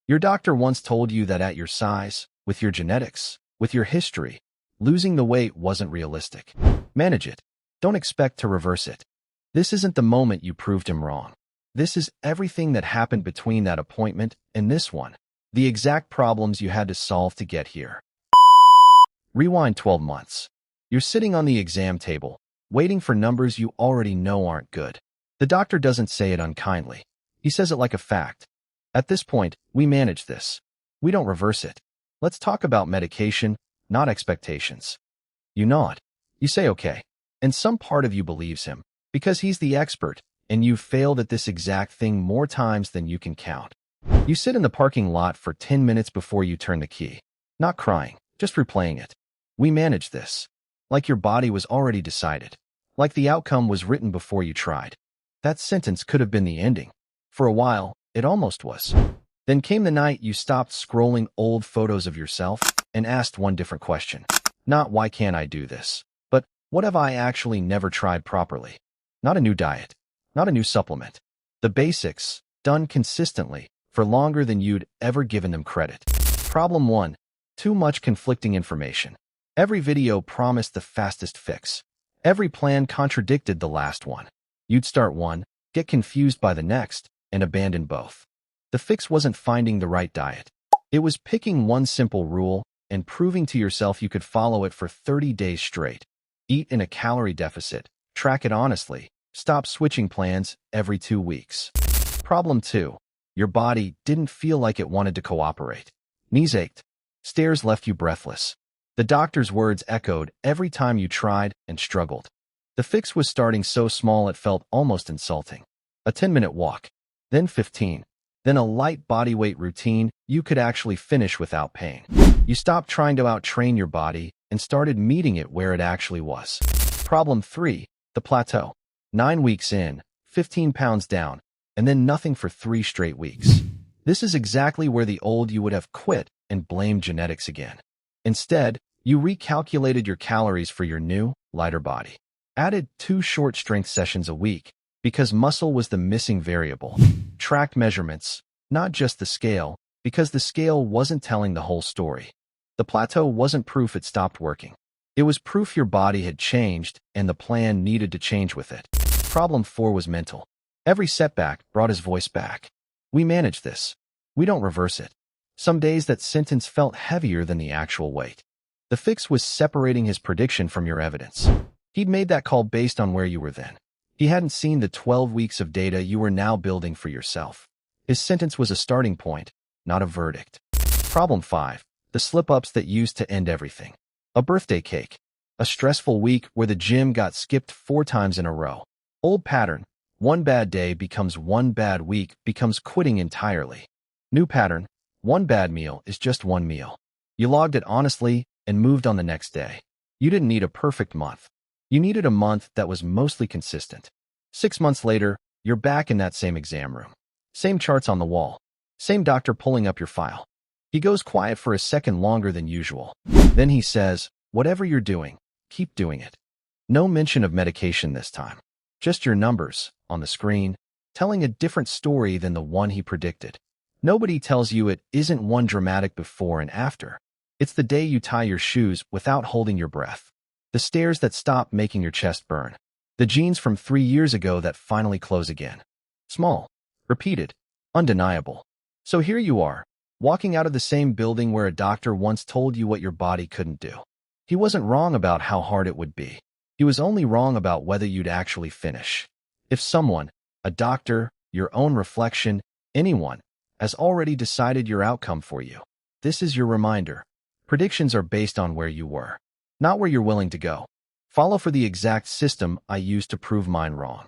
Your doctor once told you that at your size, with your genetics, with your history, losing the weight wasn't realistic. Manage it. Don't expect to reverse it. This isn't the moment you proved him wrong. This is everything that happened between that appointment and this one. The exact problems you had to solve to get here. Rewind 12 months. You're sitting on the exam table, waiting for numbers you already know aren't good. The doctor doesn't say it unkindly. He says it like a fact. At this point, we manage this. We don't reverse it. Let's talk about medication, not expectations. You nod. You say okay. And some part of you believes him, because he's the expert, and you've failed at this exact thing more times than you can count. You sit in the parking lot for 10 minutes before you turn the key. Not crying, just replaying it. We manage this. Like your body was already decided. Like the outcome was written before you tried. That sentence could have been the ending. For a while, it almost was. Then came the night you stopped scrolling old photos of yourself and asked one different question. Not why can't I do this, but what have I actually never tried properly? Not a new diet. Not a new supplement. The basics, done consistently, for longer than you'd ever given them credit. Problem 1. Too much conflicting information. Every video promised the fastest fix. Every plan contradicted the last one. You'd start one, get confused by the next, and abandon both. The fix wasn't finding the right diet. It was picking one simple rule and proving to yourself you could follow it for 30 days straight. Eat in a calorie deficit. Track it honestly. Stop switching plans every 2 weeks. Problem 2. Your body didn't feel like it wanted to cooperate. Knees ached. Stairs left you breathless. The doctor's words echoed every time you tried and struggled. The fix was starting so small it felt almost insulting. A 10-minute walk, then 15, then a light bodyweight routine you could actually finish without pain. You stopped trying to out-train your body and started meeting it where it actually was. Problem 3. The plateau. 9 weeks in, 15 pounds down, and then nothing for 3 straight weeks. This is exactly where the old you would have quit and blamed genetics again. Instead, you recalculated your calories for your new, lighter body. Added 2 short strength sessions a week because muscle was the missing variable. Tracked measurements, not just the scale, because the scale wasn't telling the whole story. The plateau wasn't proof it stopped working. It was proof your body had changed and the plan needed to change with it. Problem 4 was mental. Every setback brought his voice back. We manage this. We don't reverse it. Some days that sentence felt heavier than the actual weight. The fix was separating his prediction from your evidence. He'd made that call based on where you were then. He hadn't seen the 12 weeks of data you were now building for yourself. His sentence was a starting point, not a verdict. Problem 5. The slip-ups that used to end everything. A birthday cake. A stressful week where the gym got skipped 4 times in a row. Old pattern. One bad day becomes one bad week becomes quitting entirely. New pattern. One bad meal is just one meal. You logged it honestly and moved on the next day. You didn't need a perfect month. You needed a month that was mostly consistent. 6 months later, you're back in that same exam room. Same charts on the wall. Same doctor pulling up your file. He goes quiet for a second longer than usual. Then he says, whatever you're doing, keep doing it. No mention of medication this time. Just your numbers, on the screen, telling a different story than the one he predicted. Nobody tells you it isn't one dramatic before and after. It's the day you tie your shoes without holding your breath. The stairs that stop making your chest burn. The jeans from 3 years ago that finally close again. Small, repeated, undeniable. So here you are, walking out of the same building where a doctor once told you what your body couldn't do. He wasn't wrong about how hard it would be. He was only wrong about whether you'd actually finish. If someone, a doctor, your own reflection, anyone, has already decided your outcome for you, this is your reminder. Predictions are based on where you were, not where you're willing to go. Follow for the exact system I used to prove mine wrong.